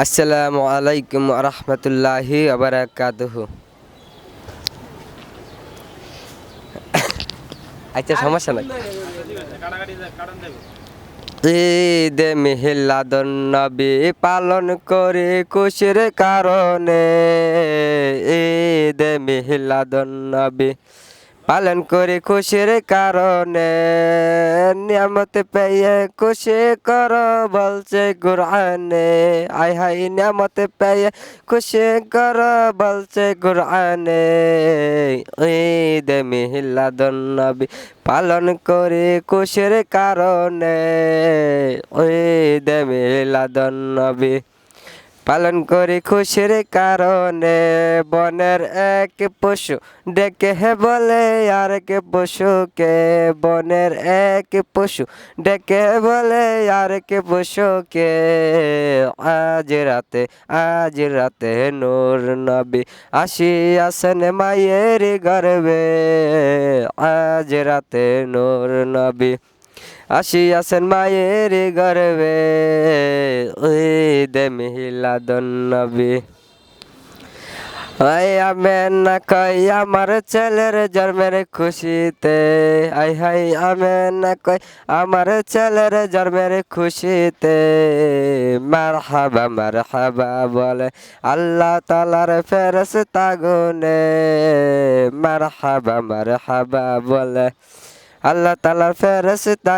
আসসালামু আলাইকুম রহমতুল্লাহি আবরাকাতুহু। আচ্ছা, সমস্যা নাই। ঈদ মিলাদুন নবী পালন করে খুশির কারণে, ঈদ মিলাদুন নবী পালন করে খুশির কারণে, নিয়ামত পেয়ে খুশি কর বলছে কুরআনে। আয় হায় নিয়ামত পেয়ে খুশি কর বলছে কুরআনে। ঈদ মিলাদুন নবী পালন করে খুশির কারণে, ঈদ মিলাদুন নবী পালন করি খুশির কারণে। বনের এক পশু ডেকে বলে আরেক পশুকে, বনের এক পশু ডেকে বলে আরেক পশুকে, আজ রাতে নূর নবী আসিয়াছেন মায়ের গর্ভে, আজ রাতে নূর নবী আসিয়াছেন মায়ের গর্ভে। ঈদ মিলাদুন নবী। আই আমেন না কই আমার ছেলের জন্মের খুশিতে, আই হাই আমেন না কই আমার ছেলের জন্মের খুশিতে। মারহাবা বলে আল্লাহ তাআলার ফেরেশতা গুনে, মারহাবা বলে আল্লাহ তাআলার ফেরেশতা